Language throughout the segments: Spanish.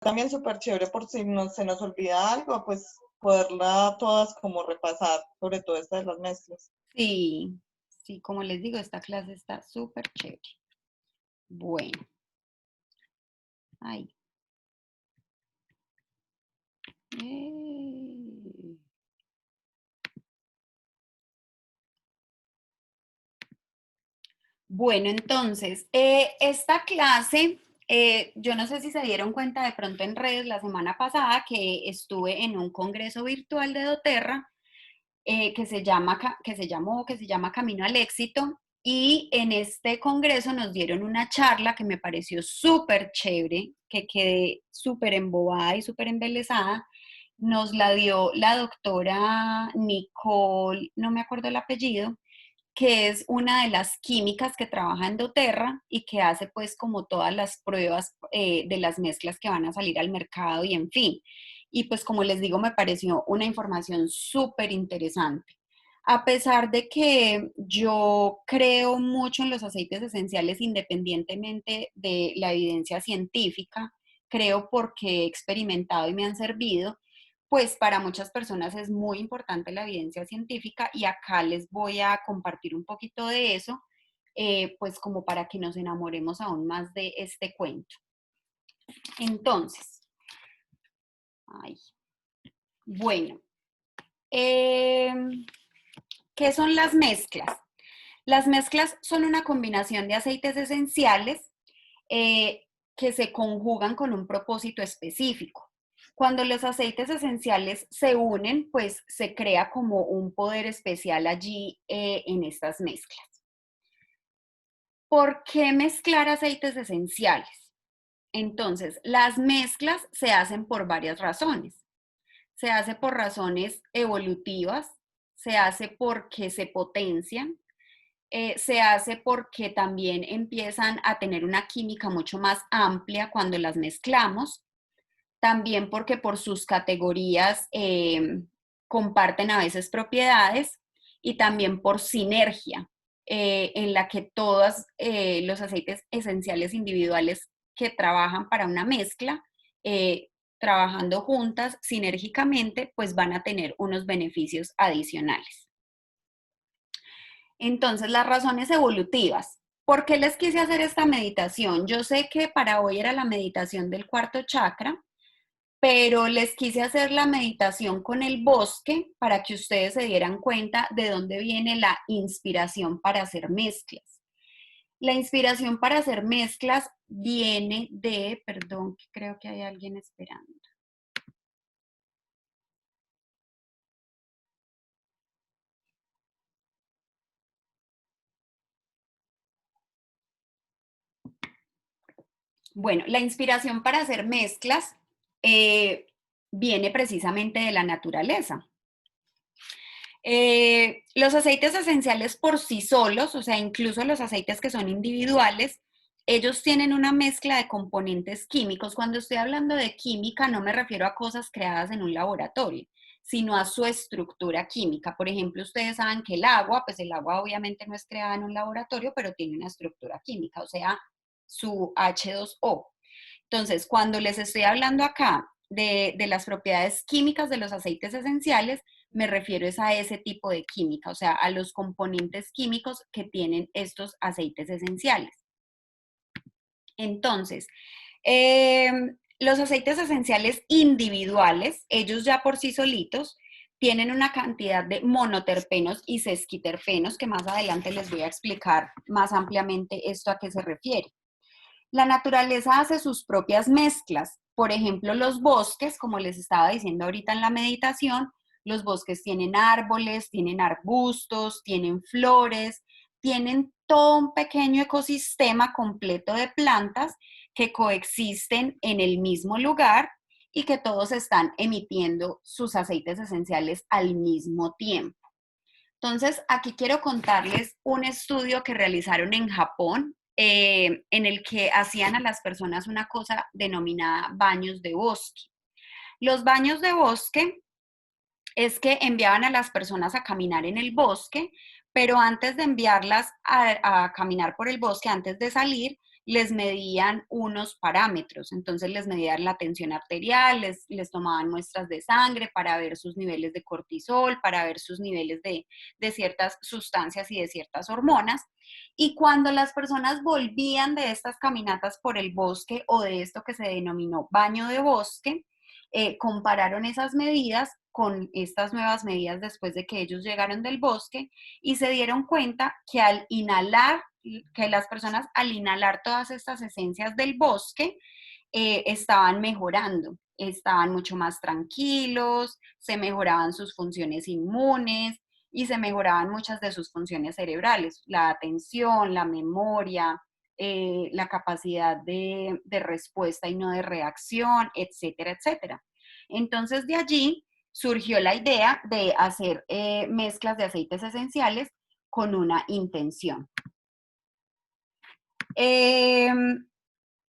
también súper chévere por si se nos olvida algo, pues poderla todas como repasar, sobre todo esta de las mezclas. Sí, sí, como les digo, esta clase está súper chévere. Bueno, ahí. Eh. Bueno, entonces, esta clase, yo no sé si se dieron cuenta de pronto en redes la semana pasada que estuve en un congreso virtual de doTERRA que se llama Camino al Éxito, y en este congreso nos dieron una charla que me pareció súper chévere, que quedé súper embobada y súper embelesada. Nos la dio la doctora Nicole, no me acuerdo el apellido, que es una de las químicas que trabaja en doTERRA y que hace pues como todas las pruebas de las mezclas que van a salir al mercado y en fin. Y pues como les digo, me pareció una información súper interesante. A pesar de que yo creo mucho en los aceites esenciales independientemente de la evidencia científica, creo porque he experimentado y me han servido, pues para muchas personas es muy importante la evidencia científica y acá les voy a compartir un poquito de eso, pues como para que nos enamoremos aún más de este cuento. Entonces, ay, bueno, eh, ¿qué son las mezclas? Las mezclas son una combinación de aceites esenciales que se conjugan con un propósito específico. Cuando los aceites esenciales se unen, pues se crea como un poder especial allí en estas mezclas. ¿Por qué mezclar aceites esenciales? Entonces, las mezclas se hacen por varias razones. Se hace por razones evolutivas, se hace porque se potencian, se hace porque también empiezan a tener una química mucho más amplia cuando las mezclamos, también porque por sus categorías comparten a veces propiedades y también por sinergia, en la que todos los aceites esenciales individuales que trabajan para una mezcla, trabajando juntas sinérgicamente, pues van a tener unos beneficios adicionales. Entonces, las razones evolutivas. ¿Por qué les quise hacer esta meditación? Yo sé que para hoy era la meditación del cuarto chakra, pero les quise hacer la meditación con el bosque para que ustedes se dieran cuenta de dónde viene la inspiración para hacer mezclas. La inspiración para hacer mezclas viene de, perdón, creo que hay alguien esperando. Bueno, la inspiración para hacer mezclas eh, viene precisamente de la naturaleza. Los aceites esenciales por sí solos, o sea, incluso los aceites que son individuales, ellos tienen una mezcla de componentes químicos. Cuando estoy hablando de química, no me refiero a cosas creadas en un laboratorio, sino a su estructura química. Por ejemplo, ustedes saben que el agua, pues el agua obviamente no es creada en un laboratorio, pero tiene una estructura química, o sea, su H2O. Entonces, cuando les estoy hablando acá de las propiedades químicas de los aceites esenciales, me refiero es a ese tipo de química, o sea, a los componentes químicos que tienen estos aceites esenciales. Entonces, eh, los aceites esenciales individuales, ellos ya por sí solitos, tienen una cantidad de monoterpenos y sesquiterpenos, que más adelante les voy a explicar más ampliamente esto a qué se refiere. La naturaleza hace sus propias mezclas. Por ejemplo, los bosques, como les estaba diciendo ahorita en la meditación, los bosques tienen árboles, tienen arbustos, tienen flores, tienen todo un pequeño ecosistema completo de plantas que coexisten en el mismo lugar y que todos están emitiendo sus aceites esenciales al mismo tiempo. Entonces, aquí quiero contarles un estudio que realizaron en Japón, en el que hacían a las personas una cosa denominada baños de bosque. Los baños de bosque es que enviaban a las personas a caminar en el bosque, pero antes de enviarlas a caminar por el bosque, antes de salir, les medían unos parámetros. Entonces les medían la tensión arterial, les tomaban muestras de sangre para ver sus niveles de cortisol, para ver sus niveles de ciertas sustancias y de ciertas hormonas. Y cuando las personas volvían de estas caminatas por el bosque o de esto que se denominó baño de bosque, compararon esas medidas con estas nuevas medidas después de que ellos llegaron del bosque y se dieron cuenta que al inhalar, que las personas al inhalar todas estas esencias del bosque, estaban mejorando, estaban mucho más tranquilos, se mejoraban sus funciones inmunes y se mejoraban muchas de sus funciones cerebrales, la atención, la memoria, la capacidad de respuesta y no de reacción, etcétera, etcétera. Entonces de allí surgió la idea de hacer mezclas de aceites esenciales con una intención.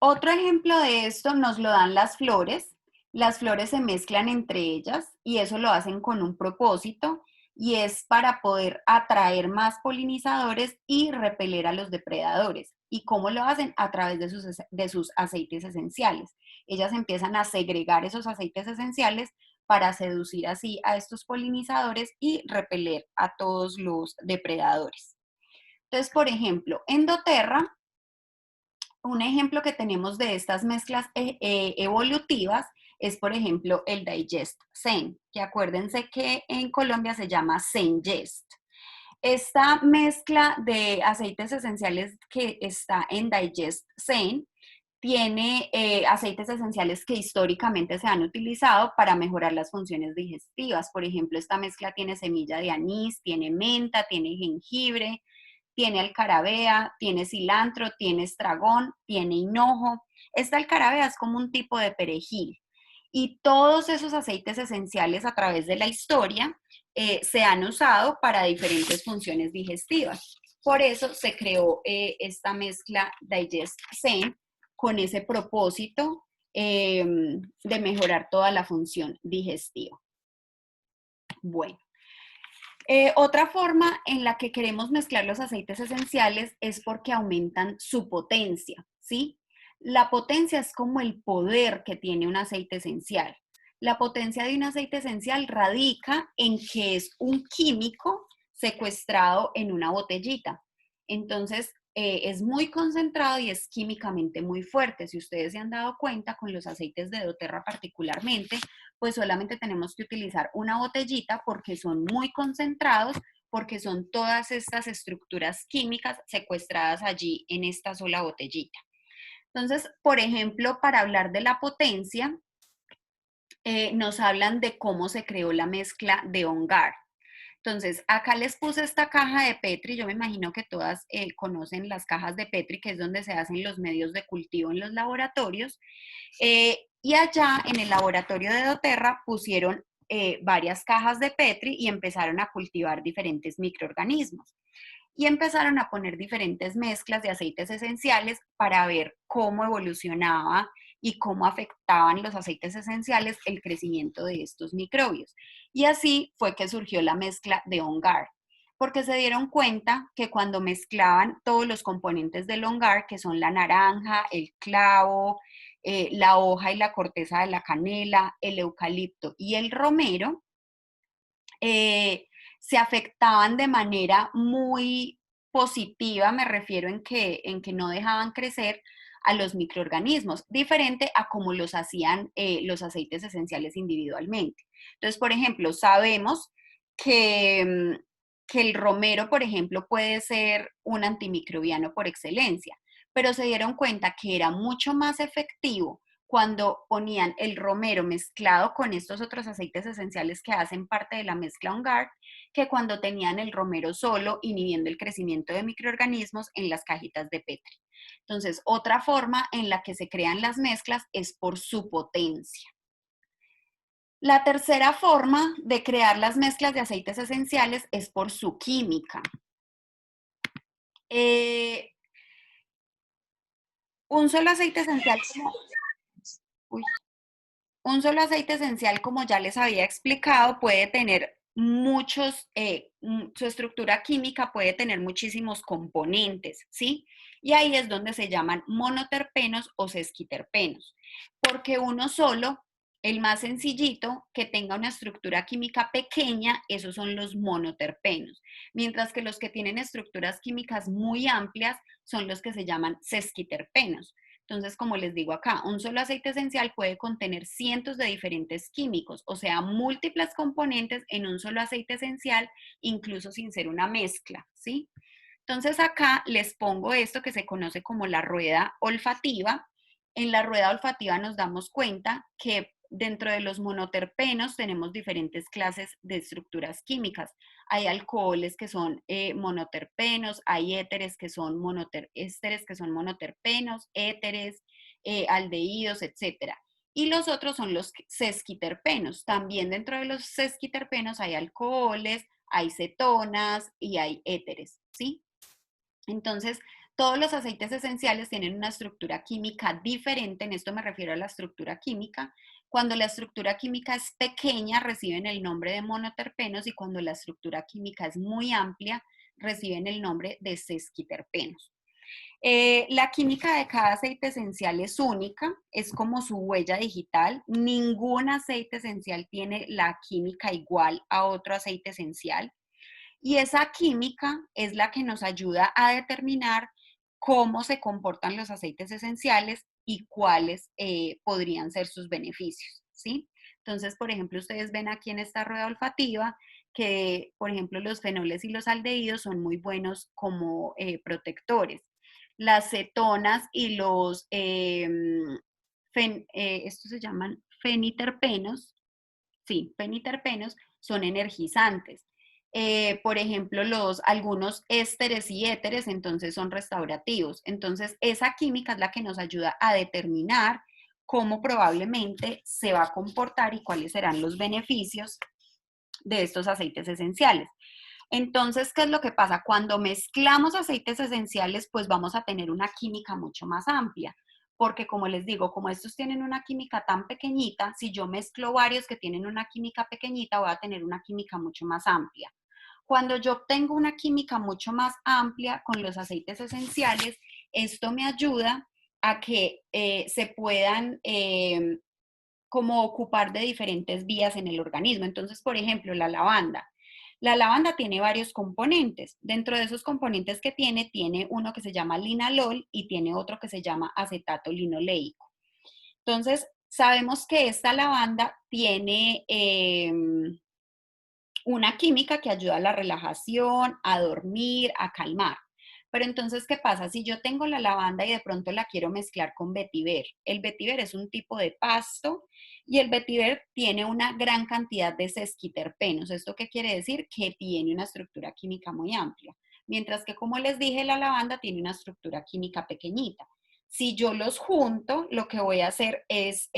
Otro ejemplo de esto nos lo dan las flores. Las flores se mezclan entre ellas y eso lo hacen con un propósito y es para poder atraer más polinizadores y repeler a los depredadores. ¿Y cómo lo hacen? A través de sus aceites esenciales. Ellas empiezan a segregar esos aceites esenciales para seducir así a estos polinizadores y repeler a todos los depredadores. Entonces, por ejemplo, en doTERRA, un ejemplo que tenemos de estas mezclas evolutivas es, por ejemplo, el Digest Zen, que acuérdense que en Colombia se llama Zengest. Esta mezcla de aceites esenciales que está en Digest Zen tiene aceites esenciales que históricamente se han utilizado para mejorar las funciones digestivas. Por ejemplo, esta mezcla tiene semilla de anís, tiene menta, tiene jengibre, tiene alcarabea, tiene cilantro, tiene estragón, tiene hinojo. Esta alcarabea es como un tipo de perejil. Y todos esos aceites esenciales a través de la historia se han usado para diferentes funciones digestivas. Por eso se creó esta mezcla Digest Zen con ese propósito de mejorar toda la función digestiva. Bueno. Otra forma en la que queremos mezclar los aceites esenciales es porque aumentan su potencia, ¿sí? La potencia es como el poder que tiene un aceite esencial. La potencia de un aceite esencial radica en que es un químico secuestrado en una botellita. Entonces, es muy concentrado y es químicamente muy fuerte. Si ustedes se han dado cuenta, con los aceites de doTERRA particularmente, pues solamente tenemos que utilizar una botellita porque son muy concentrados, porque son todas estas estructuras químicas secuestradas allí en esta sola botellita. Entonces, por ejemplo, para hablar de la potencia, nos hablan de cómo se creó la mezcla de On Guard. Entonces, acá les puse esta caja de Petri. Yo me imagino que todas conocen las cajas de Petri, que es donde se hacen los medios de cultivo en los laboratorios. Y allá en el laboratorio de doTERRA pusieron varias cajas de Petri y empezaron a cultivar diferentes microorganismos. Y empezaron a poner diferentes mezclas de aceites esenciales para ver cómo evolucionaba y cómo afectaban los aceites esenciales el crecimiento de estos microbios. Y así fue que surgió la mezcla de On Guard, porque se dieron cuenta que cuando mezclaban todos los componentes del On Guard, que son la naranja, el clavo, la hoja y la corteza de la canela, el eucalipto y el romero, se afectaban de manera muy positiva, me refiero en que no dejaban crecer a los microorganismos, diferente a como los hacían los aceites esenciales individualmente. Entonces, por ejemplo, sabemos que el romero, por ejemplo, puede ser un antimicrobiano por excelencia, pero se dieron cuenta que era mucho más efectivo cuando ponían el romero mezclado con estos otros aceites esenciales que hacen parte de la mezcla On Guard, que cuando tenían el romero solo inhibiendo el crecimiento de microorganismos en las cajitas de Petri. Entonces, otra forma en la que se crean las mezclas es por su potencia. La tercera forma de crear las mezclas de aceites esenciales es por su química. Un solo aceite esencial como, uy, un solo aceite esencial, como ya les había explicado, puede tener muchos, su estructura química puede tener muchísimos componentes, ¿sí? Y ahí es donde se llaman monoterpenos o sesquiterpenos, porque uno solo, el más sencillito, que tenga una estructura química pequeña, esos son los monoterpenos, mientras que los que tienen estructuras químicas muy amplias son los que se llaman sesquiterpenos. Entonces, como les digo acá, un solo aceite esencial puede contener cientos de diferentes químicos, o sea, múltiples componentes en un solo aceite esencial, incluso sin ser una mezcla, ¿sí? Entonces acá les pongo esto que se conoce como la rueda olfativa. En la rueda olfativa nos damos cuenta que dentro de los monoterpenos tenemos diferentes clases de estructuras químicas. Hay alcoholes que son monoterpenos, hay ésteres que son, monoterpenos, éteres, aldehídos, etc. Y los otros son los sesquiterpenos. También dentro de los sesquiterpenos hay alcoholes, hay cetonas y hay éteres, ¿sí? Entonces, todos los aceites esenciales tienen una estructura química diferente, en esto me refiero a la estructura química. Cuando la estructura química es pequeña, reciben el nombre de monoterpenos y cuando la estructura química es muy amplia, reciben el nombre de sesquiterpenos. La química de cada aceite esencial es única, es como su huella digital. Ningún aceite esencial tiene la química igual a otro aceite esencial. Y esa química es la que nos ayuda a determinar cómo se comportan los aceites esenciales y cuáles podrían ser sus beneficios, ¿sí? Entonces, por ejemplo, ustedes ven aquí en esta rueda olfativa que, por ejemplo, los fenoles y los aldehídos son muy buenos como protectores. Las cetonas y los, estos se llaman feniterpenos, sí, feniterpenos son energizantes. Por ejemplo, algunos ésteres y éteres entonces son restaurativos. Entonces, esa química es la que nos ayuda a determinar cómo probablemente se va a comportar y cuáles serán los beneficios de estos aceites esenciales. Entonces, ¿qué es lo que pasa? Cuando mezclamos aceites esenciales, pues vamos a tener una química mucho más amplia, porque como les digo, como estos tienen una química tan pequeñita, si yo mezclo varios que tienen una química pequeñita, voy a tener una química mucho más amplia. Cuando yo obtengo una química mucho más amplia con los aceites esenciales, esto me ayuda a que se puedan como ocupar de diferentes vías en el organismo. Entonces, por ejemplo, la lavanda. La lavanda tiene varios componentes. Dentro de esos componentes que tiene uno que se llama linalol y tiene otro que se llama acetato linoleico. Entonces, sabemos que esta lavanda tiene una química que ayuda a la relajación, a dormir, a calmar. Pero entonces, ¿qué pasa? Si yo tengo la lavanda y de pronto la quiero mezclar con vetiver. El vetiver es un tipo de pasto y el vetiver tiene una gran cantidad de sesquiterpenos. ¿Esto qué quiere decir? Que tiene una estructura química muy amplia. Mientras que, como les dije, la lavanda tiene una estructura química pequeñita. Si yo los junto, lo que voy a hacer es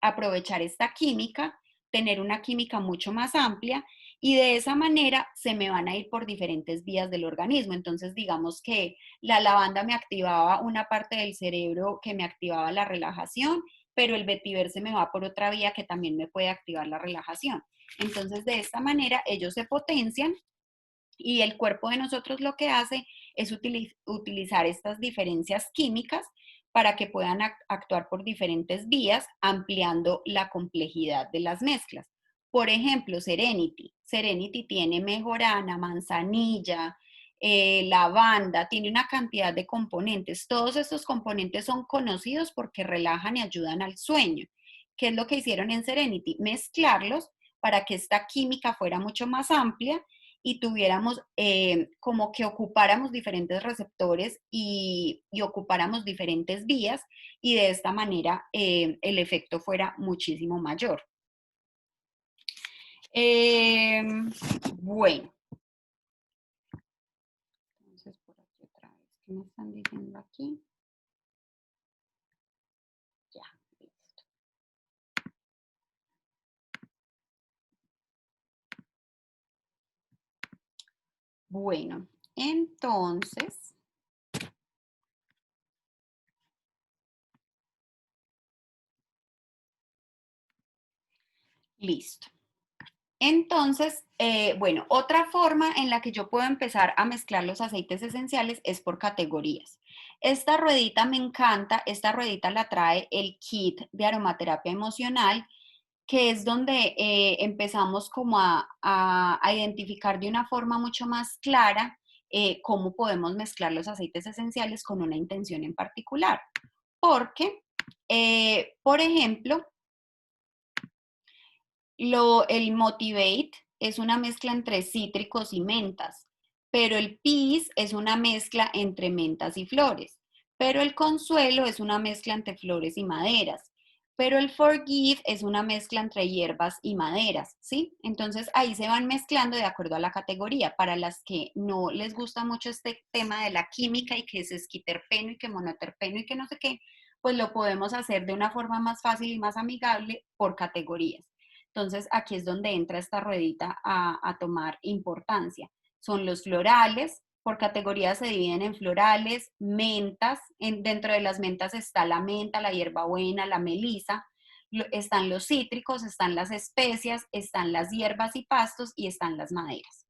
aprovechar esta química, tener una química mucho más amplia y de esa manera se me van a ir por diferentes vías del organismo. Entonces, digamos que la lavanda me activaba una parte del cerebro que me activaba la relajación, pero el vetiver se me va por otra vía que también me puede activar la relajación. Entonces, de esta manera ellos se potencian y el cuerpo de nosotros lo que hace es utilizar estas diferencias químicas para que puedan actuar por diferentes vías, ampliando la complejidad de las mezclas. Por ejemplo, Serenity. Serenity tiene mejorana, manzanilla, lavanda, tiene una cantidad de componentes. Todos estos componentes son conocidos porque relajan y ayudan al sueño. ¿Qué es lo que hicieron en Serenity? Mezclarlos para que esta química fuera mucho más amplia y tuviéramos como que ocupáramos diferentes receptores y ocupáramos diferentes vías y de esta manera el efecto fuera muchísimo mayor. Eh, bueno, entonces por aquí otra vez, ¿qué me están diciendo aquí? Ya, listo. Bueno, entonces, listo. Entonces, bueno, otra forma en la que yo puedo empezar a mezclar los aceites esenciales es por categorías. Esta ruedita me encanta, esta ruedita la trae el kit de aromaterapia emocional, que es donde empezamos como a identificar de una forma mucho más clara cómo podemos mezclar los aceites esenciales con una intención en particular. Porque, por ejemplo, el Motivate es una mezcla entre cítricos y mentas, pero el Peace es una mezcla entre mentas y flores, pero el Consuelo es una mezcla entre flores y maderas, pero el Forgive es una mezcla entre hierbas y maderas, ¿sí? Entonces ahí se van mezclando de acuerdo a la categoría. Para las que no les gusta mucho este tema de la química y que es esquiterpeno y que monoterpeno y que no sé qué, pues lo podemos hacer de una forma más fácil y más amigable por categorías. Entonces, aquí es donde entra esta ruedita a tomar importancia. Son los florales, por categorías se dividen en florales, mentas, dentro de las mentas está la menta, la hierbabuena, la melisa, están los cítricos, están las especias, están las hierbas y pastos y están las maderas.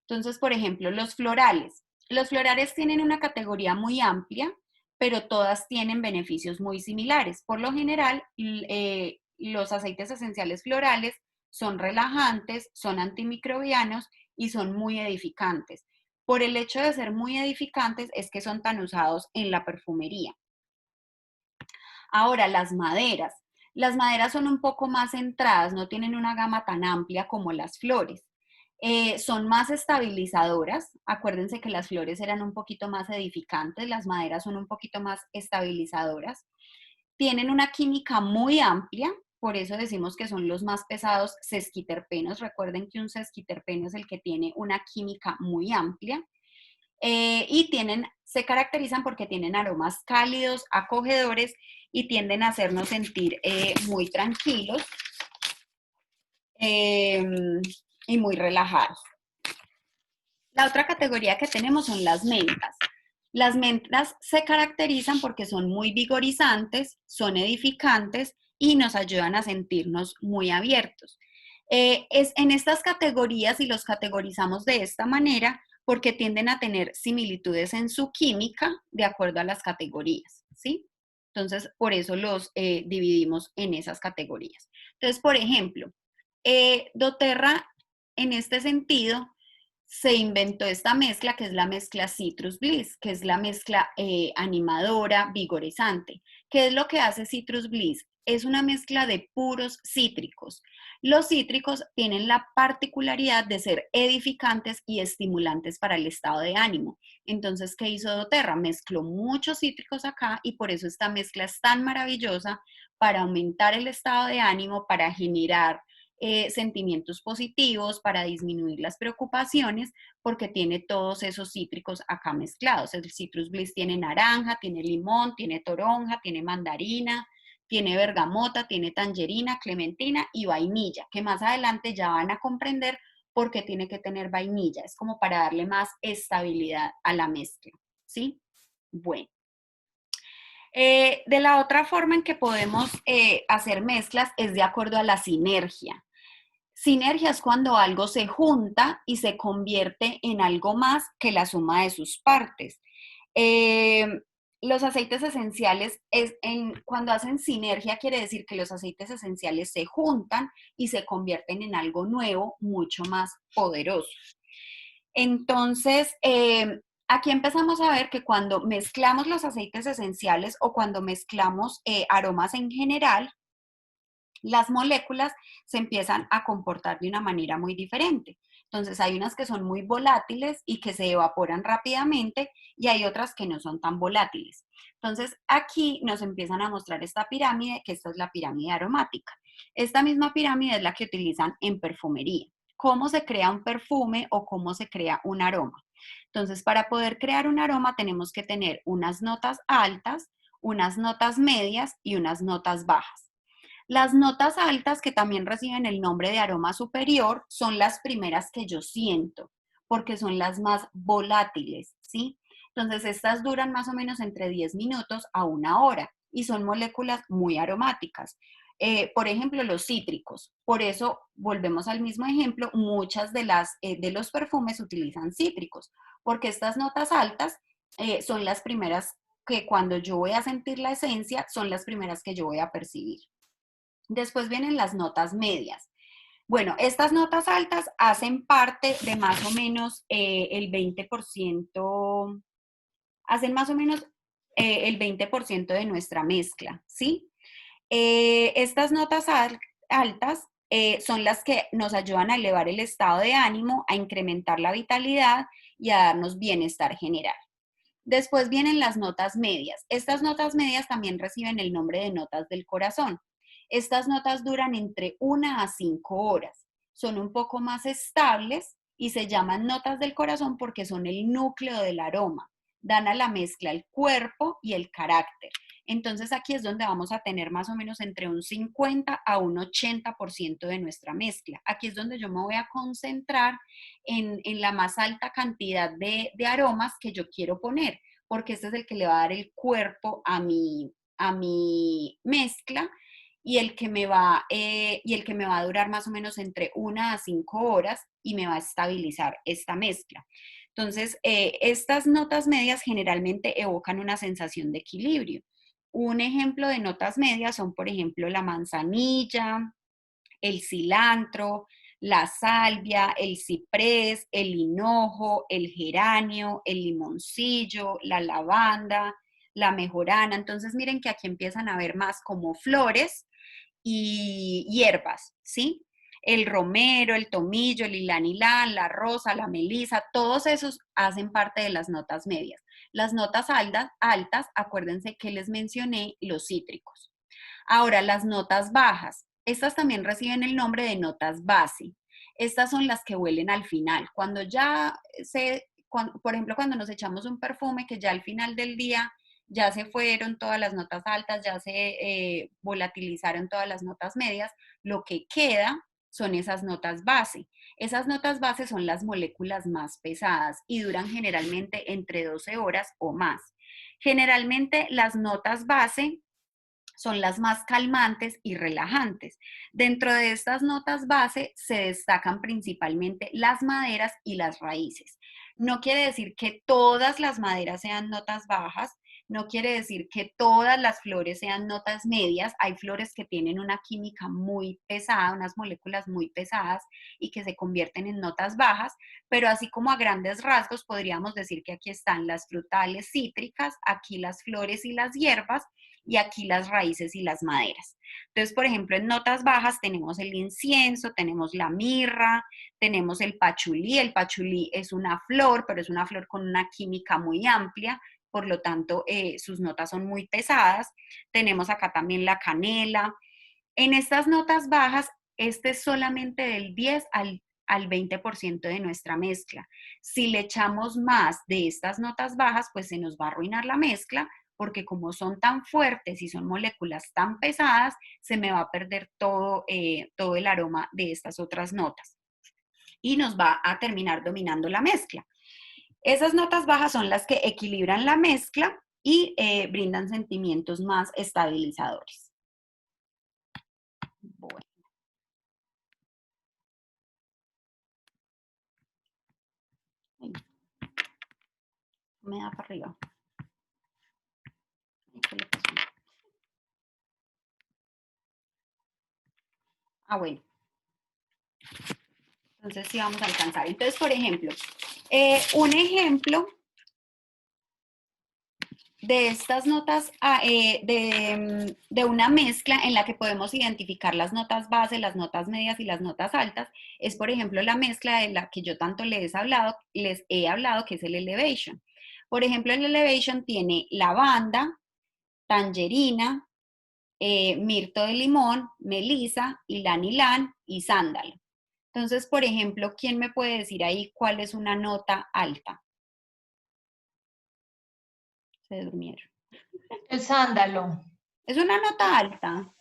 Entonces, por ejemplo, los florales. Los florales tienen una categoría muy amplia, pero todas tienen beneficios muy similares. Por lo general, los aceites esenciales florales son relajantes, son antimicrobianos y son muy edificantes. Por el hecho de ser muy edificantes es que son tan usados en la perfumería. Ahora, las maderas. Las maderas son un poco más centradas, no tienen una gama tan amplia como las flores. Son más estabilizadoras. Acuérdense que las flores eran un poquito más edificantes, las maderas son un poquito más estabilizadoras. Tienen una química muy amplia, por eso decimos que son los más pesados sesquiterpenos. Recuerden que un sesquiterpeno es el que tiene una química muy amplia. Y se caracterizan porque tienen aromas cálidos, acogedores y tienden a hacernos sentir muy tranquilos eh, y muy relajados. La otra categoría que tenemos son las mentas. Las mentas se caracterizan porque son muy vigorizantes, son edificantes y nos ayudan a sentirnos muy abiertos. En estas categorías, y los categorizamos de esta manera, porque tienden a tener similitudes en su química de acuerdo a las categorías, ¿sí? Entonces, por eso los dividimos en esas categorías. Entonces, por ejemplo, doTERRA, en este sentido, se inventó esta mezcla que es la mezcla Citrus Bliss, que es la mezcla animadora, vigorizante. ¿Qué es lo que hace Citrus Bliss? Es una mezcla de puros cítricos. Los cítricos tienen la particularidad de ser edificantes y estimulantes para el estado de ánimo. Entonces, ¿qué hizo doTERRA? Mezcló muchos cítricos acá y por eso esta mezcla es tan maravillosa para aumentar el estado de ánimo, para generar sentimientos positivos, para disminuir las preocupaciones, porque tiene todos esos cítricos acá mezclados. El Citrus Bliss tiene naranja, tiene limón, tiene toronja, tiene mandarina, tiene bergamota, tiene tangerina, clementina y vainilla, que más adelante ya van a comprender por qué tiene que tener vainilla. Es como para darle más estabilidad a la mezcla, ¿sí? Bueno. De la otra forma en que podemos hacer mezclas es de acuerdo a la sinergia. Sinergia es cuando algo se junta y se convierte en algo más que la suma de sus partes. Eh, los aceites esenciales, cuando hacen sinergia, quiere decir que los aceites esenciales se juntan y se convierten en algo nuevo, mucho más poderoso. Entonces, aquí empezamos a ver que cuando mezclamos los aceites esenciales o cuando mezclamos aromas en general, las moléculas se empiezan a comportar de una manera muy diferente. Entonces hay unas que son muy volátiles y que se evaporan rápidamente y hay otras que no son tan volátiles. Entonces aquí nos empiezan a mostrar esta pirámide, que esta es la pirámide aromática. Esta misma pirámide es la que utilizan en perfumería. ¿Cómo se crea un perfume o cómo se crea un aroma? Entonces, para poder crear un aroma tenemos que tener unas notas altas, unas notas medias y unas notas bajas. Las notas altas, que también reciben el nombre de aroma superior, son las primeras que yo siento, porque son las más volátiles, ¿sí? Entonces, estas duran más o menos entre 10 minutos a 1 hora y son moléculas muy aromáticas. Por ejemplo, los cítricos. Por eso, volvemos al mismo ejemplo, muchas de los perfumes utilizan cítricos, porque estas notas altas son las primeras que cuando yo voy a sentir la esencia, son las primeras que yo voy a percibir. Después vienen las notas medias. Bueno, estas notas altas hacen parte de más o menos el 20%, hacen más o menos el 20% de nuestra mezcla, ¿sí? Estas notas altas son las que nos ayudan a elevar el estado de ánimo, a incrementar la vitalidad y a darnos bienestar general. Después vienen las notas medias. Estas notas medias también reciben el nombre de notas del corazón. Estas notas duran entre 1 a 5 horas. Son un poco más estables y se llaman notas del corazón porque son el núcleo del aroma. Dan a la mezcla el cuerpo y el carácter. Entonces aquí es donde vamos a tener más o menos entre un 50 a un 80% de nuestra mezcla. Aquí es donde yo me voy a concentrar en la más alta cantidad de aromas que yo quiero poner, porque este es el que le va a dar el cuerpo a mi mezcla y el que me va a durar más o menos entre 1 a 5 horas y me va a estabilizar esta mezcla. Entonces, estas notas medias generalmente evocan una sensación de equilibrio. Un ejemplo de notas medias son, por ejemplo, la manzanilla, el cilantro, la salvia, el ciprés, el hinojo, el geranio, el limoncillo, la lavanda, la mejorana. Entonces miren que aquí empiezan a ver más como flores y hierbas, ¿sí? El romero, el tomillo, el ylang-ylang, la rosa, la melisa, todos esos hacen parte de las notas medias. Las notas altas, acuérdense que les mencioné los cítricos. Ahora, las notas bajas. Estas también reciben el nombre de notas base. Estas son las que huelen al final. Por ejemplo, cuando nos echamos un perfume que ya al final del día ya se fueron todas las notas altas, ya se volatilizaron todas las notas medias, lo que queda son esas notas base. Esas notas base son las moléculas más pesadas y duran generalmente entre 12 horas o más. Generalmente las notas base son las más calmantes y relajantes. Dentro de estas notas base se destacan principalmente las maderas y las raíces. No quiere decir que todas las maderas sean notas bajas, no quiere decir que todas las flores sean notas medias. Hay flores que tienen una química muy pesada, unas moléculas muy pesadas y que se convierten en notas bajas, pero así como a grandes rasgos podríamos decir que aquí están las frutales cítricas, aquí las flores y las hierbas, y aquí las raíces y las maderas. Entonces, por ejemplo, en notas bajas tenemos el incienso, tenemos la mirra, tenemos el pachulí. El pachulí es una flor, pero es una flor con una química muy amplia, por lo tanto, sus notas son muy pesadas. Tenemos acá también la canela. En estas notas bajas, este es solamente del 10 al 20% de nuestra mezcla. Si le echamos más de estas notas bajas, pues se nos va a arruinar la mezcla, porque como son tan fuertes y son moléculas tan pesadas, se me va a perder todo el aroma de estas otras notas y nos va a terminar dominando la mezcla. Esas notas bajas son las que equilibran la mezcla y brindan sentimientos más estabilizadores. Bueno. Me da para arriba. Ah, bueno. Entonces sí vamos a alcanzar. Entonces, por ejemplo, un ejemplo de estas notas, de una mezcla en la que podemos identificar las notas base, las notas medias y las notas altas, es por ejemplo la mezcla de la que yo tanto les he hablado, que es el Elevation. Por ejemplo, el Elevation tiene lavanda, tangerina, mirto de limón, melisa, ylang-ylang y sándalo. Entonces, por ejemplo, ¿quién me puede decir ahí cuál es una nota alta? Se durmieron. El sándalo. Es una nota alta.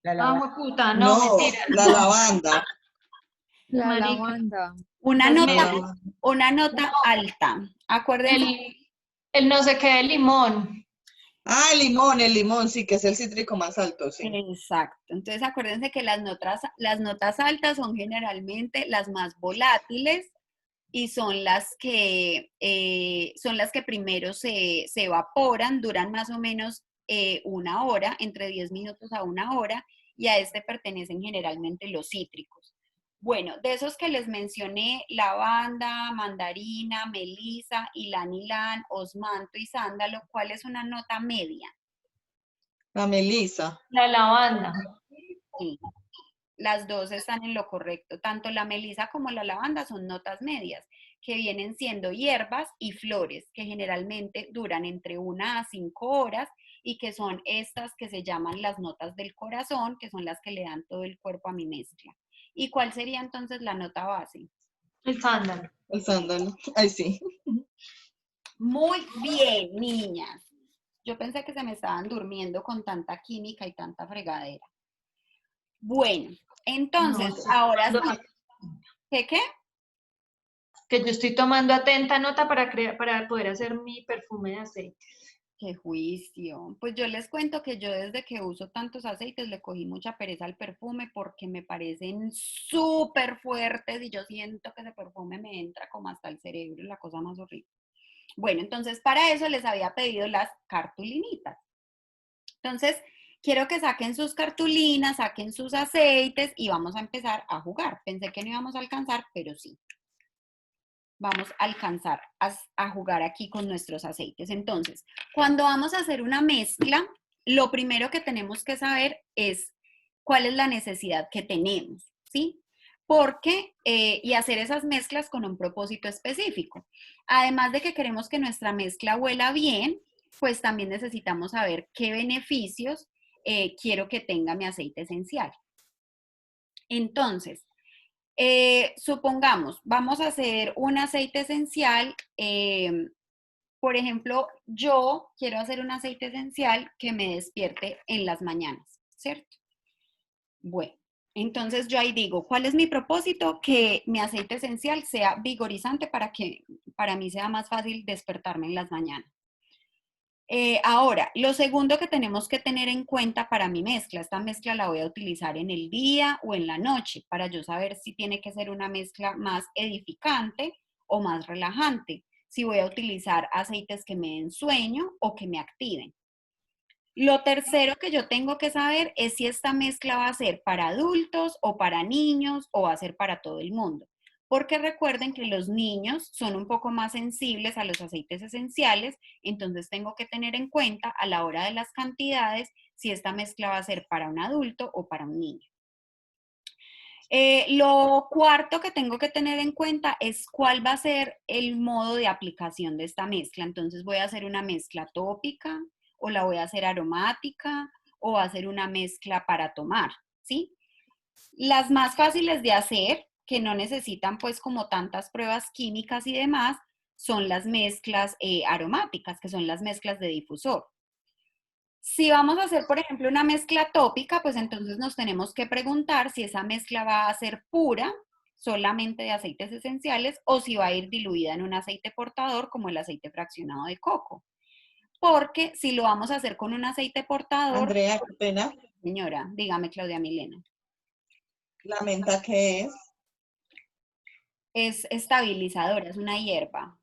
La lavanda. Ah, puta, no, mentira. La lavanda. La lavanda. Una nota alta. Acuérdense. El no sé qué de limón. Ah, el limón, sí, que es el cítrico más alto, sí. Exacto. Entonces acuérdense que las notas altas son generalmente las más volátiles y son las que primero se evaporan, duran más o menos una hora, entre 10 minutos a una hora, y a este pertenecen generalmente los cítricos. Bueno, de esos que les mencioné, lavanda, mandarina, melisa, ylang ylang, osmanto y sándalo, ¿cuál es una nota media? La melisa. La lavanda. Sí, las dos están en lo correcto. Tanto la melisa como la lavanda son notas medias, que vienen siendo hierbas y flores, que generalmente duran entre 1 a 5 horas y que son estas que se llaman las notas del corazón, que son las que le dan todo el cuerpo a mi mezcla. ¿Y cuál sería entonces la nota base? El sándalo. El sándalo. Ay, sí. Muy bien, niñas. Yo pensé que se me estaban durmiendo con tanta química y tanta fregadera. Bueno, entonces, No, sí, ahora tomando sí. ¿Qué? que yo estoy tomando atenta nota para poder hacer mi perfume de aceite. Qué juicio. Pues yo les cuento que yo desde que uso tantos aceites le cogí mucha pereza al perfume porque me parecen súper fuertes y yo siento que ese perfume me entra como hasta el cerebro, la cosa más horrible. Bueno, entonces para eso les había pedido las cartulinitas. Entonces, quiero que saquen sus cartulinas, saquen sus aceites y vamos a empezar a jugar. Pensé que no íbamos a alcanzar, pero sí. Vamos a alcanzar a jugar aquí con nuestros aceites. Entonces, cuando vamos a hacer una mezcla, lo primero que tenemos que saber es cuál es la necesidad que tenemos, ¿sí? Porque, y hacer esas mezclas con un propósito específico. Además de que queremos que nuestra mezcla huela bien, pues también necesitamos saber qué beneficios quiero que tenga mi aceite esencial. Entonces, supongamos, vamos a hacer un aceite esencial. Por ejemplo, yo quiero hacer un aceite esencial que me despierte en las mañanas, ¿cierto? Bueno, entonces yo ahí digo, ¿cuál es mi propósito? Que mi aceite esencial sea vigorizante para que para mí sea más fácil despertarme en las mañanas. Ahora, lo segundo que tenemos que tener en cuenta para mi mezcla, esta mezcla la voy a utilizar en el día o en la noche para yo saber si tiene que ser una mezcla más edificante o más relajante, si voy a utilizar aceites que me den sueño o que me activen. Lo tercero que yo tengo que saber es si esta mezcla va a ser para adultos o para niños o va a ser para todo el mundo. Porque recuerden que los niños son un poco más sensibles a los aceites esenciales, entonces tengo que tener en cuenta a la hora de las cantidades si esta mezcla va a ser para un adulto o para un niño. Lo cuarto que tengo que tener en cuenta es cuál va a ser el modo de aplicación de esta mezcla. Entonces voy a hacer una mezcla tópica o la voy a hacer aromática o va a ser una mezcla para tomar, ¿sí? Las más fáciles de hacer, que no necesitan pues como tantas pruebas químicas y demás, son las mezclas aromáticas, que son las mezclas de difusor. Si vamos a hacer, por ejemplo, una mezcla tópica, pues entonces nos tenemos que preguntar si esa mezcla va a ser pura, solamente de aceites esenciales, o si va a ir diluida en un aceite portador como el aceite fraccionado de coco. Porque si lo vamos a hacer con un aceite portador, Andrea, qué pena. señora, dígame Claudia Milena, ¿La menta qué es? es estabilizadora, es una hierba.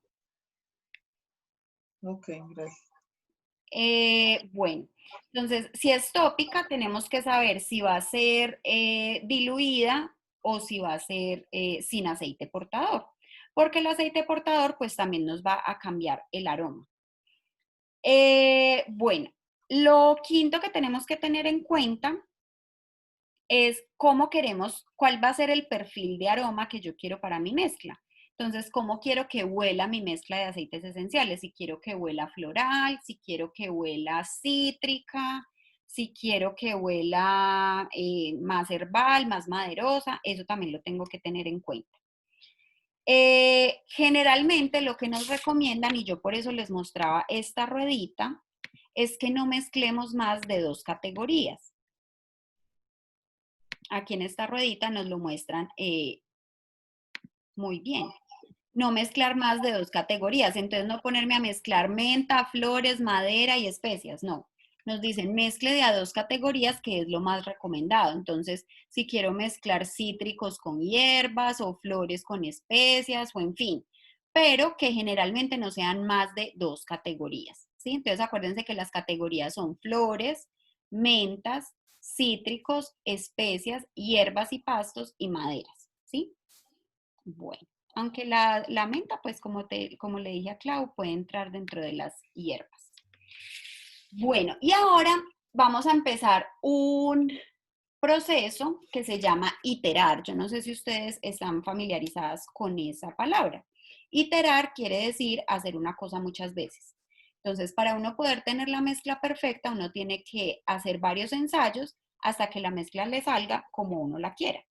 Ok, gracias. Bueno, entonces, si es tópica, tenemos que saber si va a ser diluida o si va a ser sin aceite portador, porque el aceite portador pues también nos va a cambiar el aroma. Bueno, lo quinto que tenemos que tener en cuenta es cómo queremos, cuál va a ser el perfil de aroma que yo quiero para mi mezcla. Entonces, ¿cómo quiero que huela mi mezcla de aceites esenciales? Si quiero que huela floral, si quiero que huela cítrica, si quiero que huela más herbal, más maderosa, eso también lo tengo que tener en cuenta. Generalmente lo que nos recomiendan, y yo por eso les mostraba esta ruedita, es que no mezclemos más de 2 categorías. Aquí en esta ruedita nos lo muestran muy bien. no mezclar más de 2 categorías. Entonces no ponerme a mezclar menta, flores, madera y especias, no. Nos dicen mezcle de a 2 categorías, que es lo más recomendado. Entonces, si quiero mezclar cítricos con hierbas o flores con especias o en fin, pero que generalmente no sean más de 2 categorías, ¿sí? Entonces acuérdense que las categorías son flores, mentas, cítricos, especias, hierbas y pastos y maderas, ¿sí? Bueno, aunque la menta, pues como le dije a Clau, puede entrar dentro de las hierbas. Bueno, y ahora vamos a empezar un proceso que se llama iterar. Yo no sé si ustedes están familiarizadas con esa palabra. Iterar quiere decir hacer una cosa muchas veces. Entonces, para uno poder tener la mezcla perfecta, uno tiene que hacer varios ensayos hasta que la mezcla le salga como uno la quiera.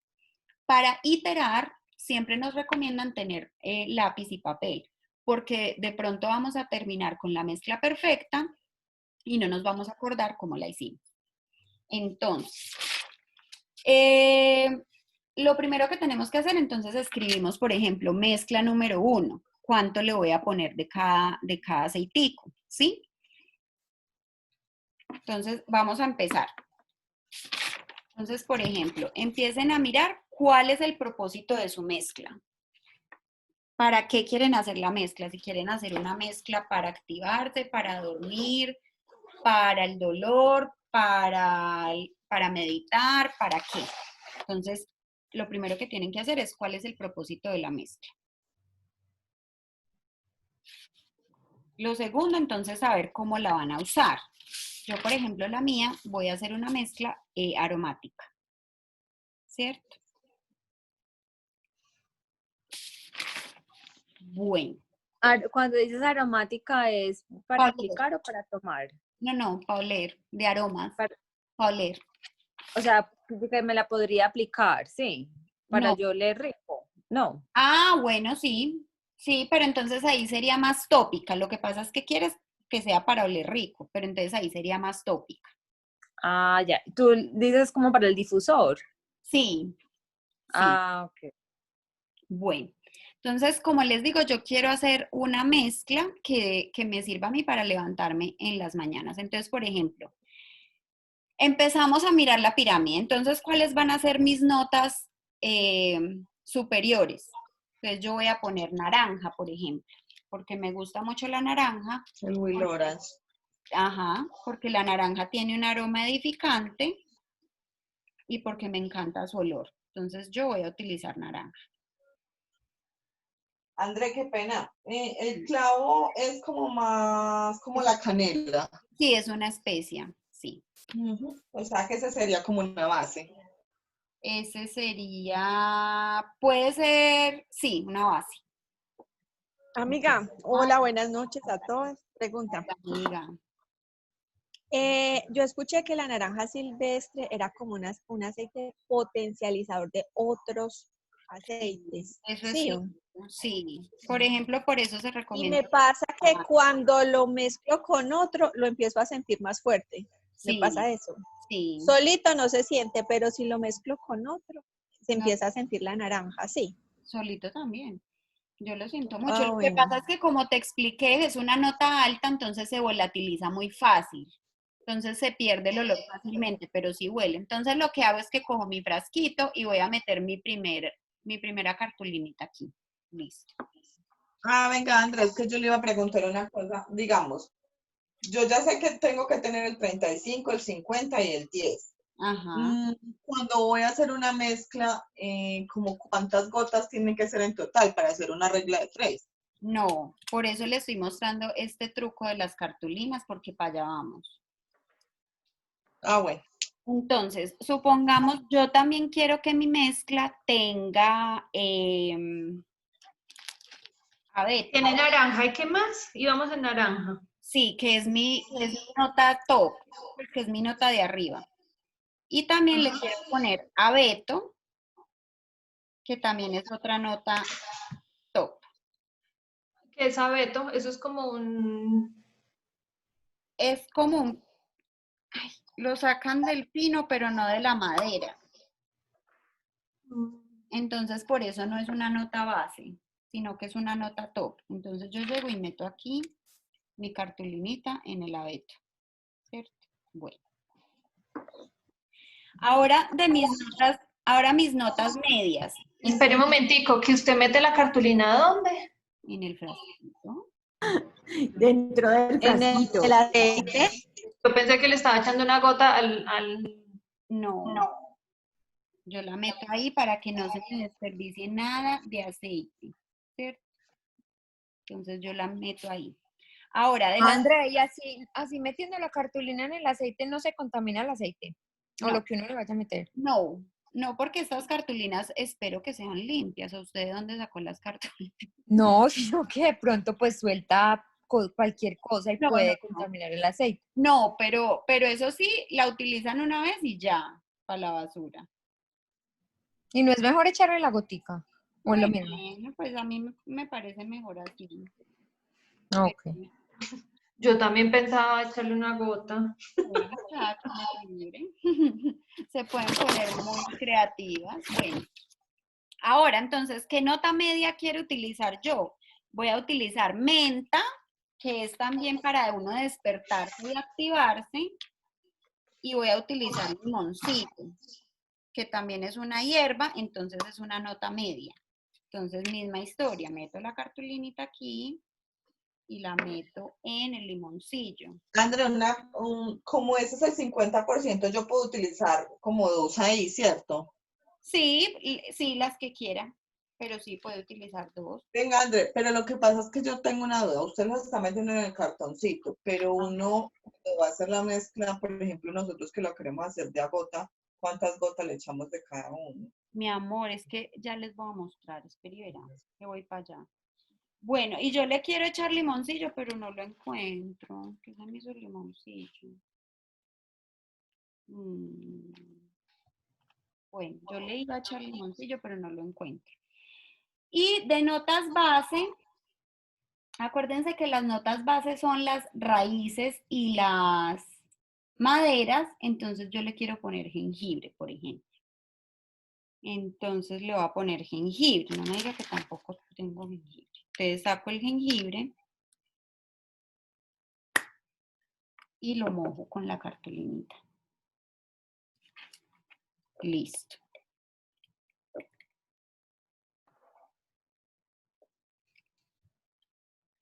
Para iterar, siempre nos recomiendan tener lápiz y papel, porque de pronto vamos a terminar con la mezcla perfecta y no nos vamos a acordar cómo la hicimos. Entonces, lo primero que tenemos que hacer, entonces escribimos, por ejemplo, mezcla número 1. ¿Cuánto le voy a poner de cada aceitico? ¿Sí? Entonces, vamos a empezar. Entonces, por ejemplo, empiecen a mirar cuál es el propósito de su mezcla. ¿Para qué quieren hacer la mezcla? Si quieren hacer una mezcla para activarse, para dormir, para el dolor, para meditar, ¿para qué? Entonces, lo primero que tienen que hacer es cuál es el propósito de la mezcla. Lo segundo, entonces, saber cómo la van a usar. Yo, por ejemplo, la mía, voy a hacer una mezcla aromática, ¿cierto? Bueno. Cuando dices aromática, ¿es para aplicar o para tomar? No, para oler, de aromas, Para- para oler. o sea, que me la podría aplicar, sí, para No. yo oler rico. No. Ah, bueno, sí, pero entonces ahí sería más tópica. Lo que pasa es que quieres que sea para oler rico, pero entonces ahí sería más tópica. Ah, ya. Tú dices como para el difusor. Sí, sí. Ah, ok. Bueno, entonces, como les digo, yo quiero hacer una mezcla que me sirva a mí para levantarme en las mañanas. Entonces, por ejemplo, empezamos a mirar la pirámide. Entonces, ¿cuáles van a ser mis notas superiores? Entonces, yo voy a poner naranja, por ejemplo, porque me gusta mucho la naranja. El Will Orange. Ajá, porque la naranja tiene un aroma edificante y porque me encanta su olor. Entonces, yo voy a utilizar naranja. André, qué pena. El clavo es como más como la canela. Sí, es una especia, sí. O sea que ese sería como una base. Ese sería, puede ser, sí, una base. Amiga, hola, buenas noches a todos. Pregunta. Amiga. Yo escuché que la naranja silvestre era como un aceite potencializador de otros aceites. Eso es Sí. cierto, sí. Por ejemplo, por eso se Y recomienda. me pasa que cuando lo mezclo con otro, lo empiezo a sentir más fuerte. Me Sí, pasa eso. sí. Solito no se siente, pero si lo mezclo con otro, se No, empieza a sentir la naranja, sí. solito también. Yo lo siento mucho. Ah, Lo que bueno. pasa es que como te expliqué, es una nota alta, entonces se volatiliza muy fácil. Entonces se pierde el olor fácilmente, pero sí huele. Entonces lo que hago es que cojo mi frasquito y voy a meter mi primera cartulinita aquí. Listo. Ah, venga, Andrés, que yo le iba a preguntar una cosa. Digamos, yo ya sé que tengo que tener el 35, el 50 y el 10. Ajá. Cuando voy a hacer una mezcla, como cuántas gotas tienen que ser en total para hacer una regla de 3. No, por eso le estoy mostrando este truco de las cartulinas, porque para allá vamos. Ah, bueno. Entonces, supongamos, yo también quiero que mi mezcla tenga, a ver, Tiene naranja, ¿y qué más? Y vamos en naranja. sí, que es mi nota top, que es mi nota de arriba. Y también le quiero poner abeto, que también es otra nota top. ¿Qué es abeto? Eso es como un... Es como lo sacan del pino, pero no de la madera. Entonces, por eso no es una nota base. sino que es una nota top. Entonces yo llego y meto aquí mi cartulinita en el abeto, ¿cierto? Bueno. Ahora mis notas medias. Espere un momentico, que usted mete la cartulina ¿dónde? En el frasquito. Dentro del En frasquito. el aceite. Yo pensé que le estaba echando una gota al... No. Yo la meto ahí para que no se me desperdicie nada de aceite, ¿cierto? Entonces yo la meto ahí. Ahora, de las... Andrea, y así metiendo la cartulina en el aceite no se contamina el aceite. O No. lo que uno le vaya a meter. No, porque estas cartulinas espero que sean limpias. ¿A usted de dónde sacó las cartulinas? No, sino que de pronto pues suelta cualquier cosa y No, puede no. contaminar el aceite. No, pero eso sí, la utilizan una vez y ya, para la basura. Y no es mejor echarle la gotica. O es lo mismo. Bueno, pues a mí me parece mejor así. Ok. Yo también pensaba echarle una gota. Bueno, cada quien es libre. Se pueden poner muy creativas. Bueno, ahora entonces, ¿qué nota media quiero utilizar yo? Voy a utilizar menta, que es también para uno despertarse y activarse. Y voy a utilizar limoncito, que también es una hierba, entonces es una nota media. Entonces, misma historia, meto la cartulinita aquí y la meto en el limoncillo. André, como ese es el 50%, yo puedo utilizar como dos ahí, ¿cierto? Sí, las que quiera, pero sí puede utilizar dos. Venga, André, pero lo que pasa es que yo tengo una duda. Usted los está metiendo en el cartoncito, pero uno cuando va a hacer la mezcla, por ejemplo, nosotros que lo queremos hacer de a gota, ¿cuántas gotas le echamos de cada uno? Mi amor, es que ya les voy a mostrar, espera y verá, que voy para allá. Bueno, y yo le quiero echar limoncillo, pero no lo encuentro. ¿Qué se me hizo el limoncillo? Bueno, yo le iba a echar limoncillo, pero no lo encuentro. Y de notas base, acuérdense que las notas base son las raíces y las maderas, entonces yo le quiero poner jengibre, por ejemplo. Entonces le voy a poner jengibre, no me diga que tampoco tengo jengibre. Entonces saco el jengibre y lo mojo con la cartulinita. Listo.